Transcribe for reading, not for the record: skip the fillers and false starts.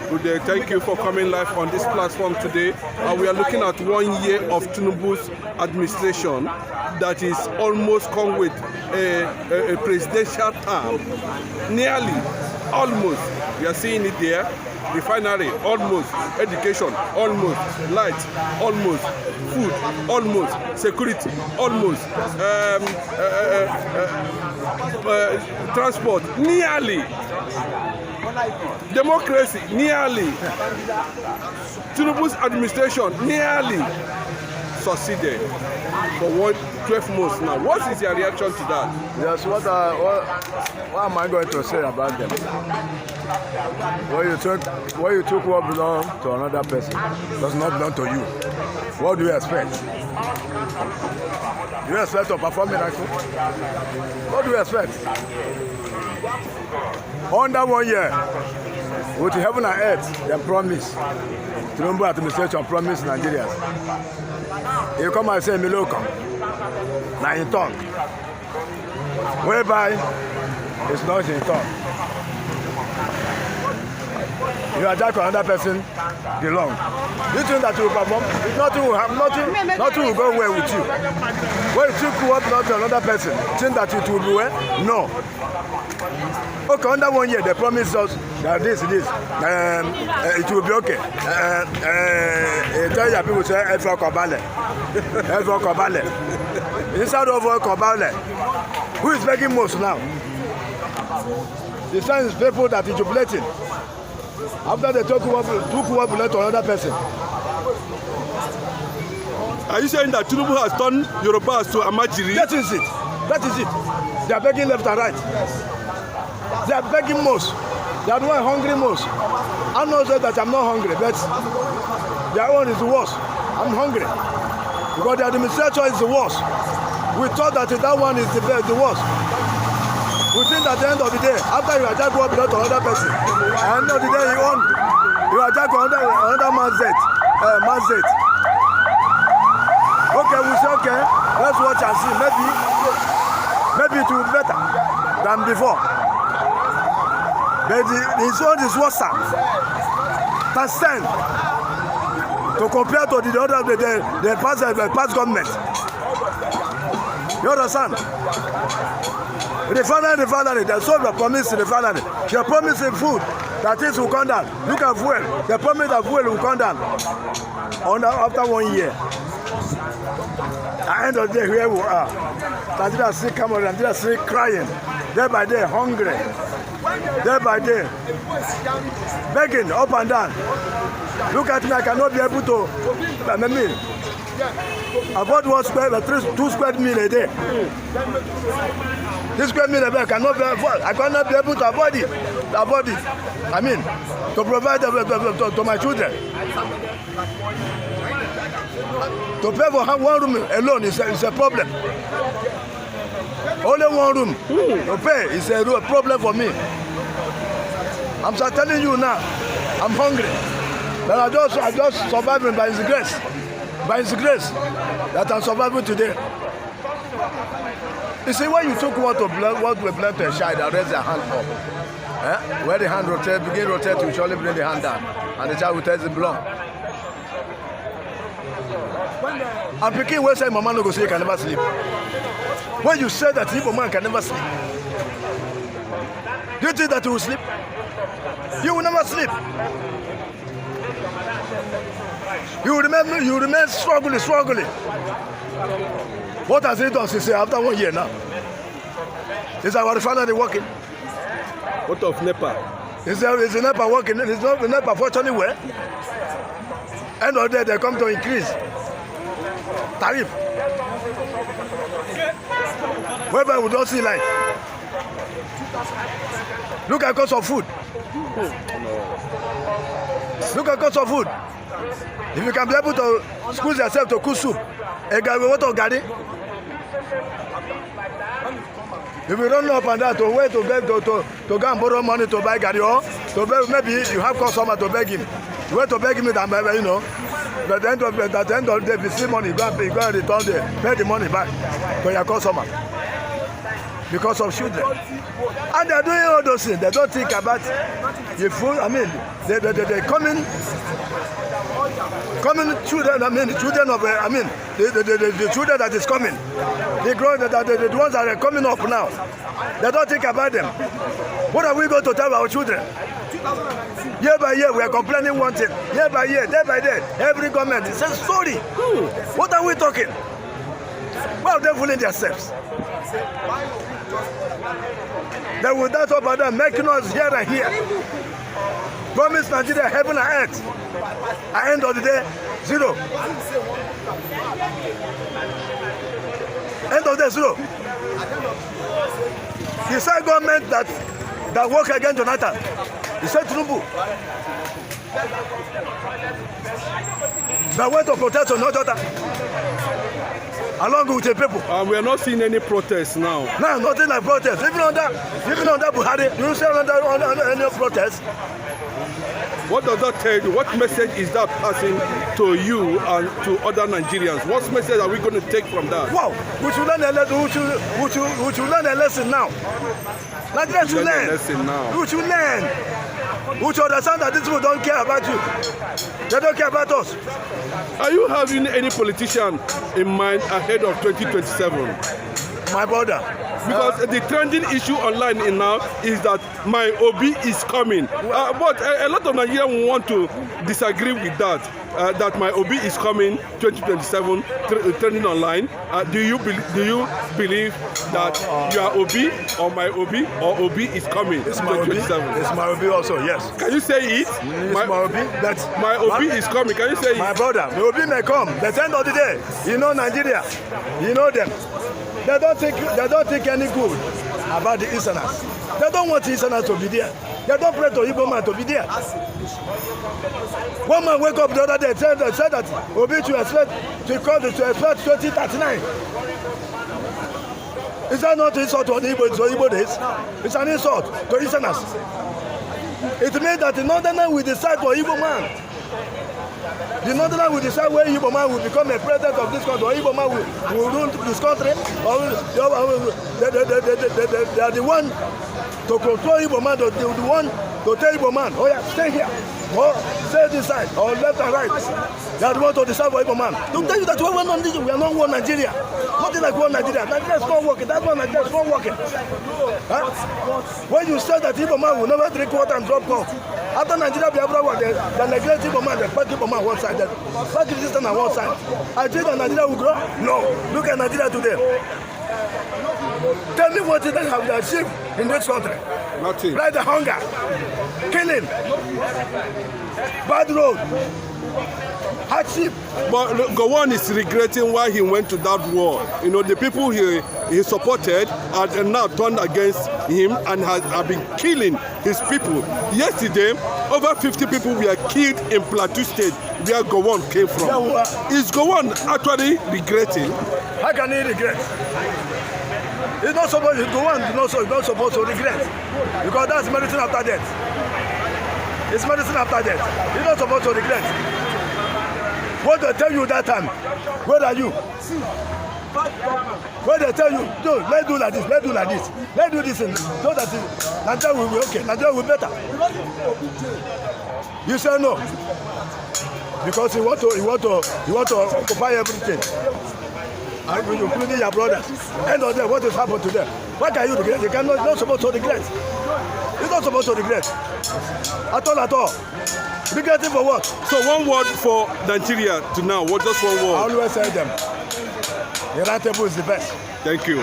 Thank you for coming live on this platform today. We are looking at 1 year of Tinubu's administration that is almost come with a presidential term. Nearly, almost. We are seeing it there. Refinery, almost. Education, almost. Light, almost. Food, almost. Security, almost. Transport, nearly. Democracy, nearly. Tinubu's administration, nearly succeeded for 12 months now. What is your reaction to that? Yes, what am I going to say about them? When you took what belongs to another person, does not belong to you. What do you expect? Do you expect to perform miracle? What do you expect? Under 1 year, with heaven and earth, they promise. Tinubu administration promise Nigerians. You come and say Emilioku, now in tongue. Whereby it's not in tongue. You attack another person belong. You think that you will perform? Nothing will go well with you. When you took what not to another person, think that it will be well? No. Okay, under 1 year they promise us that this, it will be okay. Tell your people say Efra Kobale. Efra Kobale. Inside of Kobale, who is making most now? The signs people that is jubilating. After they took what belonged to another person. Are you saying that Tinubu has turned Yorubas to Almajiri? That is it. That is it. They are begging left and right. They are begging most. They are the one hungry most. I'm not saying that I'm not hungry, but their own is the worst. I'm hungry. Because the administration is the worst. We thought that one is the worst. We think at the end of the day, after you attack what belongs to another person, at the end of the day you attack another man's death. Okay, we say okay, let's watch and see. Maybe it will be better than before. But his own is worse than to compare to the other the past government. You understand? Refinery, they sold the promise to the refinery. They promised food that things will come down. Look at fuel. They promised that fuel will come down after 1 year. At the end of the day, here we are. Nigeria still coming, Nigeria still crying. Day by day, hungry. Day by day. Begging up and down. Look at me, I cannot be able to afford 2 square meal a day. This square meal a day I cannot be able to afford it. I mean, to provide to my children. To pay for 1 room alone is a problem. Only 1 room to pay is a problem for me. I'm telling you now, I'm hungry. But I just surviving by His grace. By His grace that I'm surviving today. You see, when you took what we blend to a child and raise their hand up, where the hand rotates, begin rotate, you surely bring the hand down, and the child will test the blood. And picking will say, Mama no go say you can never sleep. When you say that Igbo man can never sleep, do you think that you will sleep? You will never sleep. You remain struggling. What has he done since after 1 year now? Is our refinery working? What of NEPA? Is the NEPA working? Is not the NEPA fortunately well? End of the day, they come to increase tariff. Whereby we don't see light. Look at cost of food. Look at cost of food. If you can be able to squeeze yourself to cook soup, a guy will want to get it. If you don't know up and down to wait to beg to go and borrow money to buy gari, or to beg, maybe you have customer to beg him. You wait to beg him, and you know. But at the end of the day, if you see money, you go and return pay the money back to your customer. because of children. And they are doing all those things. They don't think about the food, the coming children, children of, the children that is coming. The ones that are coming up now. They don't think about them. What are we going to tell our children? Year by year, we are complaining one thing. Year by year, day by day, every government says sorry. What are we talking? Why are they fooling themselves? They will dance up and down, making us here and here. Promise Nigeria heaven and earth. At the end of the day, zero. End of the day, zero. The same government that work against Jonathan, he said tinubu. That went to protest on Jonathan, along with the people. We are not seeing any protests now. No, nothing like protest. Even under Buhari, you don't see any protest. What does that tell you? What message is that passing to you and to other Nigerians? What message are we going to take from that? Wow, we should learn a lesson. We should learn a lesson now. Nigerians should learn. We should learn. We should understand that these people don't care about you. They don't care about us. Are you having any politician in mind ahead of 2027? My brother. Because the trending issue online now is that my Obi is coming. But a lot of Nigerians want to disagree with that. That my Obi is coming 2027, trending online. Do you believe that you are Obi or my Obi or Obi is coming? It's my Obi. It's my Obi also, yes. Can you say it? My Obi. That's my Obi is coming. Can you say it? My brother, my Obi may come. At the end of the day, you know Nigeria, you know them. They don't think any good about the Easterners. They don't want the Easterners to be there. They don't pray to Igbo man to be there. One man wake up the other day and said that Obi to expect 2039. Is that not an insult to Igbo days? It's an insult to Easterners. It means that the Northerners will decide for Igbo man. The Northerners will decide where Igbo man will become a president of this country, or Igbo man will rule this country, or they are the one to control Igbo man, the one to tell Igbo man, oh yeah, stay here, or stay this side, or left and right. They are the one to decide for Igbo man. To tell you that we are not one Nigeria. Nothing like one Nigeria. Nigeria is not working. That's why Nigeria is not working. Huh? When you say that Igbo man will never drink water and drop cough, after Nigeria Biafra war, they neglect Igbo man, they pack Igbo man one side, they pack the system on one side. I think that Nigeria will grow? No. Look at Nigeria today. Tell me what it is have achieved in this country. Nothing. Like the hunger, killing, bad road, hardship. But Gowon is regretting why he went to that war. You know, the people he supported are now turned against him and have been killing his people. Yesterday, over 50 people were killed in Plateau State, where Gowon came from. Is Gowon actually regretting? How can he regret? He's not supposed to go on, he's not supposed to regret. Because that's medicine after death. It's medicine after death. He's not supposed to regret. What they tell you that time, where are you? Where they tell you, no, let's do like this, let's do like this, let's do this, so that Nigeria will be okay, Nigeria will be better. You say no. Because you want to occupy everything. Including your brothers. End of the day, what has happened to them? What can you regret? You cannot, not supposed to regret. You're not supposed to regret. At all. Regretting for what? So one word for Nigeria to now. What just one word? I always say them. Irritable is the best. Thank you.